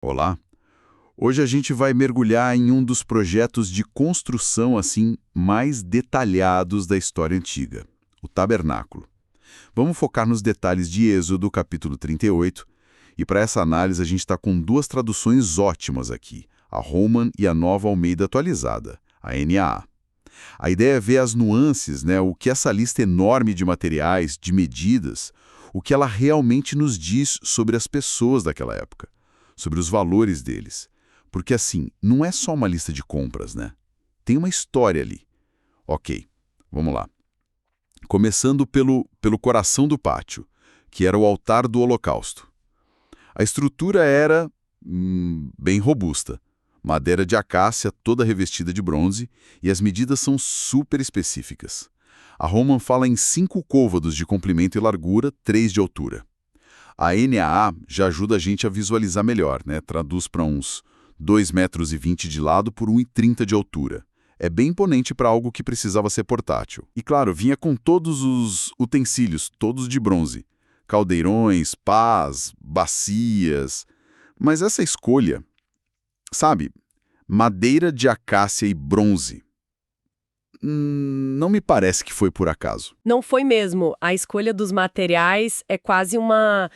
Olá! Hoje a gente vai mergulhar em um dos projetos de construção assim mais detalhados da história antiga, o tabernáculo. Vamos focar nos detalhes de Êxodo, capítulo 38, e para essa análise a gente está com duas traduções ótimas aqui, a Roman e a Nova Almeida Atualizada, a NAA. A ideia é ver as nuances, o que essa lista enorme de materiais, de medidas, o que ela realmente nos diz sobre as pessoas daquela época, sobre os valores deles. Porque assim, não é só uma lista de compras, né? Tem uma história ali. Ok, vamos lá. Começando pelo coração do pátio, que era o altar do holocausto. A estrutura era bem robusta. Madeira de acácia toda revestida de bronze e as medidas são super específicas. A Roman fala em 5 côvados de comprimento e largura, 3 de altura. A NAA já ajuda a gente a visualizar melhor, né? Traduz para uns 2,20 metros de lado por 1,30 de altura. É bem imponente para algo que precisava ser portátil. E claro, vinha com todos os utensílios, todos de bronze. Caldeirões, pás, bacias. Mas essa escolha, sabe, madeira de acácia e bronze, não me parece que foi por acaso. Não foi mesmo. A escolha dos materiais é quase uma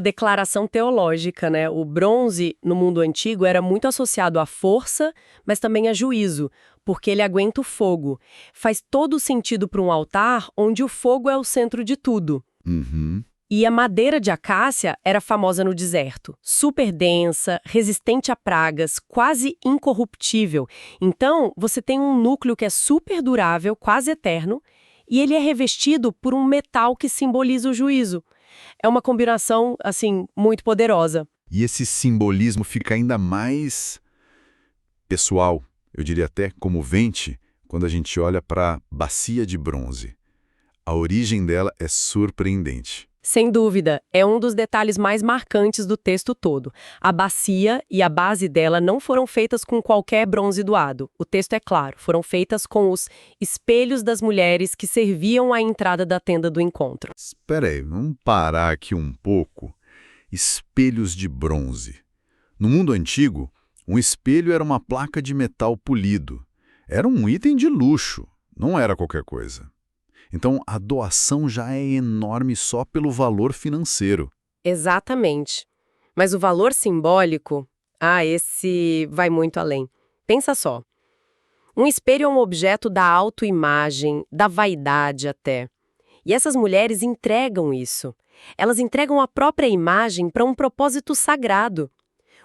declaração teológica, né? O bronze, no mundo antigo, era muito associado à força, mas também a juízo, porque ele aguenta o fogo. Faz todo sentido para um altar onde o fogo é o centro de tudo. Uhum. E a madeira de acácia era famosa no deserto. Super densa, resistente a pragas, quase incorruptível. Então, você tem um núcleo que é super durável, quase eterno, e ele é revestido por um metal que simboliza o juízo. É uma combinação, assim, muito poderosa. E esse simbolismo fica ainda mais pessoal, eu diria até comovente, quando a gente olha para a bacia de bronze. A origem dela é surpreendente. Sem dúvida, é um dos detalhes mais marcantes do texto todo. A bacia e a base dela não foram feitas com qualquer bronze doado. O texto é claro, foram feitas com os espelhos das mulheres que serviam à entrada da tenda do encontro. Espera aí, vamos parar aqui um pouco. Espelhos de bronze. No mundo antigo, um espelho era uma placa de metal polido. Era um item de luxo, não era qualquer coisa. Então, a doação já é enorme só pelo valor financeiro. Exatamente. Mas o valor simbólico, esse vai muito além. Pensa só. Um espelho é um objeto da autoimagem, da vaidade até. E essas mulheres entregam isso. Elas entregam a própria imagem para um propósito sagrado.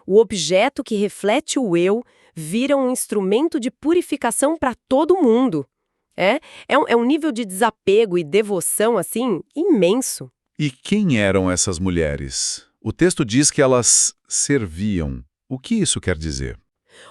O objeto que reflete o eu vira um instrumento de purificação para todo mundo. É um nível de desapego e devoção, assim, imenso. E quem eram essas mulheres? O texto diz que elas serviam. O que isso quer dizer?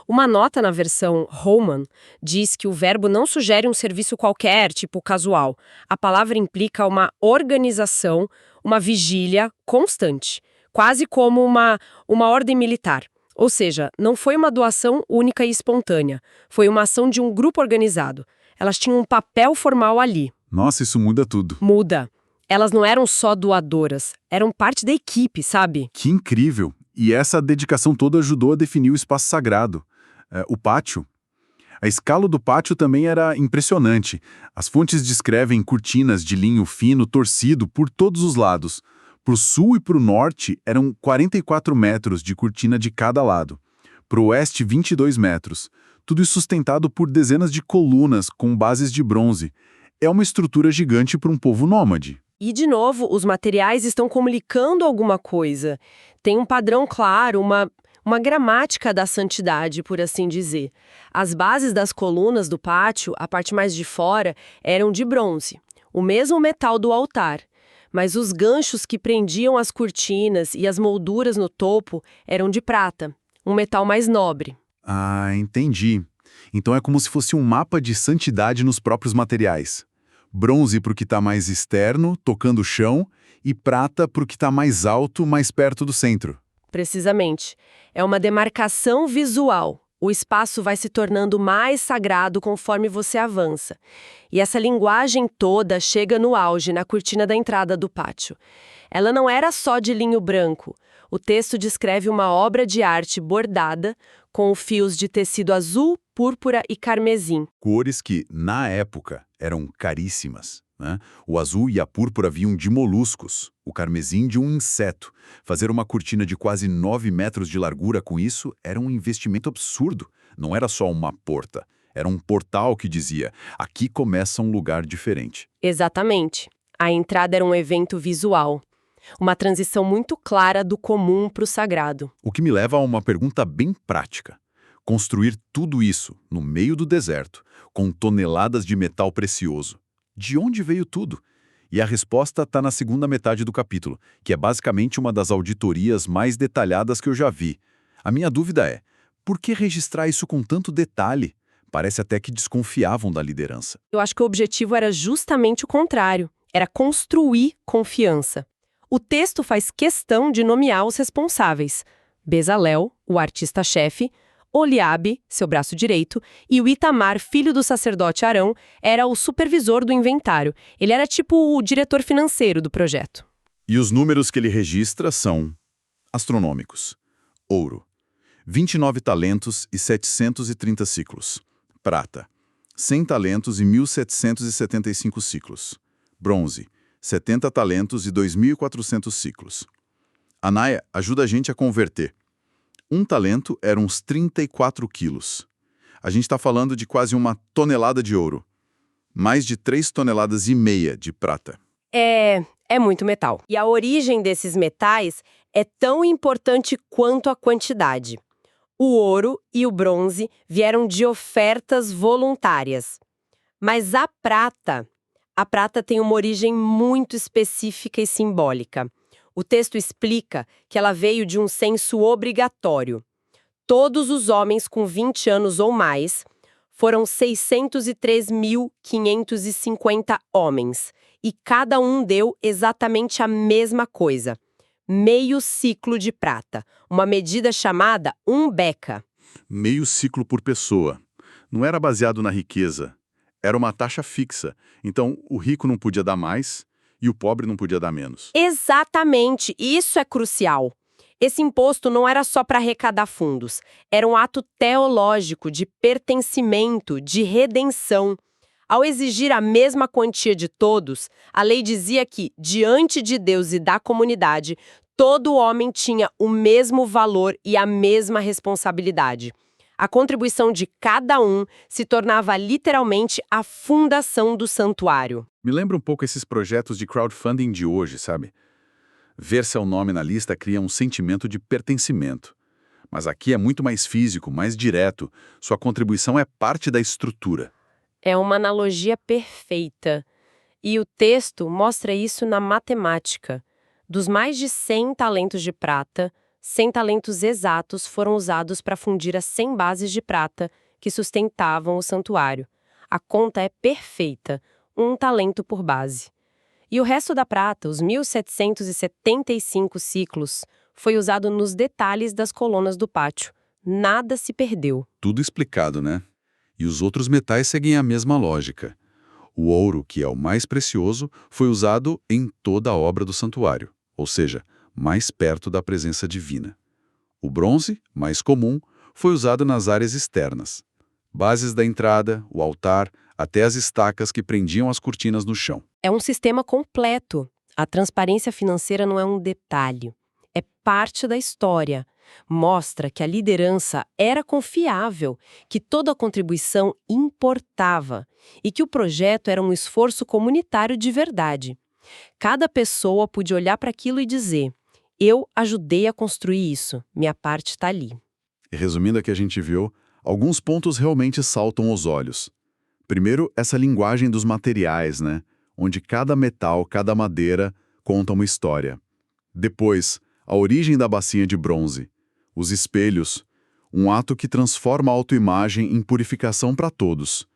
Uma nota na versão Roman diz que o verbo não sugere um serviço qualquer, tipo casual. A palavra implica uma organização, uma vigília constante, quase como uma ordem militar. Ou seja, não foi uma doação única e espontânea, foi uma ação de um grupo organizado. Elas tinham um papel formal ali. Nossa, isso muda tudo. Muda. Elas não eram só doadoras, eram parte da equipe, sabe? Que incrível! E essa dedicação toda ajudou a definir o espaço sagrado. O pátio. A escala do pátio também era impressionante. As fontes descrevem cortinas de linho fino torcido por todos os lados. Para o sul e para o norte eram 44 metros de cortina de cada lado. Para o oeste, 22 metros. Tudo isso sustentado por dezenas de colunas com bases de bronze. É uma estrutura gigante para um povo nômade. E, de novo, os materiais estão comunicando alguma coisa. Tem um padrão claro, uma gramática da santidade, por assim dizer. As bases das colunas do pátio, a parte mais de fora, eram de bronze, o mesmo metal do altar. Mas os ganchos que prendiam as cortinas e as molduras no topo eram de prata, um metal mais nobre. Ah, entendi. Então é como se fosse um mapa de santidade nos próprios materiais. Bronze para o que está mais externo, tocando o chão, e prata para o que está mais alto, mais perto do centro. Precisamente. É uma demarcação visual. O espaço vai se tornando mais sagrado conforme você avança. E essa linguagem toda chega no auge, na cortina da entrada do pátio. Ela não era só de linho branco. O texto descreve uma obra de arte bordada com fios de tecido azul, púrpura e carmesim. Cores que, na época, eram caríssimas, né? O azul e a púrpura vinham de moluscos, o carmesim de um inseto. Fazer uma cortina de quase 9 metros de largura com isso era um investimento absurdo. Não era só uma porta, era um portal que dizia, aqui começa um lugar diferente. Exatamente. A entrada era um evento visual. Uma transição muito clara do comum para o sagrado. O que me leva a uma pergunta bem prática. Construir tudo isso no meio do deserto, com toneladas de metal precioso. De onde veio tudo? E a resposta está na segunda metade do capítulo, que é basicamente uma das auditorias mais detalhadas que eu já vi. A minha dúvida é, por que registrar isso com tanto detalhe? Parece até que desconfiavam da liderança. Eu acho que o objetivo era justamente o contrário. Era construir confiança. O texto faz questão de nomear os responsáveis. Bezalel, o artista-chefe, Oliabe, seu braço direito, e o Itamar, filho do sacerdote Arão, era o supervisor do inventário. Ele era tipo o diretor financeiro do projeto. E os números que ele registra são astronômicos. Ouro, 29 talentos e 730 ciclos. Prata, 100 talentos e 1.775 ciclos. Bronze, 70 talentos e 2.400 ciclos. A Naya ajuda a gente a converter. Um talento era uns 34 quilos. A gente está falando de quase 1 tonelada de ouro. Mais de 3,5 toneladas de prata. É muito metal. E a origem desses metais é tão importante quanto a quantidade. O ouro e o bronze vieram de ofertas voluntárias. Mas a prata tem uma origem muito específica e simbólica. O texto explica que ela veio de um censo obrigatório. Todos os homens com 20 anos ou mais foram 603.550 homens, e cada um deu exatamente a mesma coisa, meio ciclo de prata, uma medida chamada beca. Meio ciclo por pessoa. Não era baseado na riqueza. Era uma taxa fixa. Então, o rico não podia dar mais e o pobre não podia dar menos. Exatamente, isso é crucial. Esse imposto não era só para arrecadar fundos, era um ato teológico de pertencimento, de redenção. Ao exigir a mesma quantia de todos, a lei dizia que, diante de Deus e da comunidade, todo homem tinha o mesmo valor e a mesma responsabilidade. A contribuição de cada um se tornava literalmente a fundação do santuário. Me lembra um pouco esses projetos de crowdfunding de hoje, sabe? Ver seu nome na lista cria um sentimento de pertencimento. Mas aqui é muito mais físico, mais direto. Sua contribuição é parte da estrutura. É uma analogia perfeita. E o texto mostra isso na matemática. Dos mais de 100 talentos de prata, 100 talentos exatos foram usados para fundir as 100 bases de prata que sustentavam o santuário. A conta é perfeita, 1 talento por base. E o resto da prata, os 1.775 ciclos, foi usado nos detalhes das colunas do pátio. Nada se perdeu. Tudo explicado, né? E os outros metais seguem a mesma lógica. O ouro, que é o mais precioso, foi usado em toda a obra do santuário, ou seja, mais perto da presença divina. O bronze, mais comum, foi usado nas áreas externas. Bases da entrada, o altar, até as estacas que prendiam as cortinas no chão. É um sistema completo. A transparência financeira não é um detalhe. É parte da história. Mostra que a liderança era confiável, que toda a contribuição importava e que o projeto era um esforço comunitário de verdade. Cada pessoa podia olhar para aquilo e dizer: eu ajudei a construir isso, minha parte está ali. E resumindo o que a gente viu, alguns pontos realmente saltam aos olhos. Primeiro, essa linguagem dos materiais, né? Onde cada metal, cada madeira conta uma história. Depois, a origem da bacia de bronze. Os espelhos, um ato que transforma a autoimagem em purificação para todos.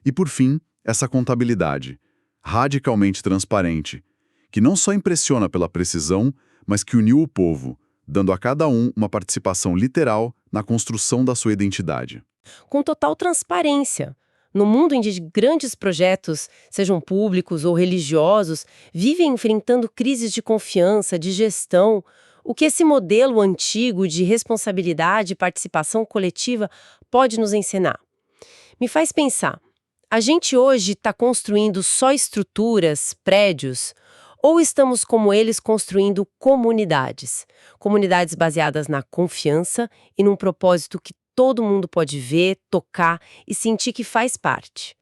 E por fim, essa contabilidade, radicalmente transparente, que não só impressiona pela precisão, mas que uniu o povo, dando a cada um uma participação literal na construção da sua identidade. Com total transparência. No mundo em que grandes projetos, sejam públicos ou religiosos, vivem enfrentando crises de confiança, de gestão, O que esse modelo antigo de responsabilidade e participação coletiva pode nos ensinar? Me faz pensar, a gente hoje está construindo só estruturas, prédios, ou estamos como eles construindo comunidades? Comunidades baseadas na confiança e num propósito que todo mundo pode ver, tocar e sentir que faz parte.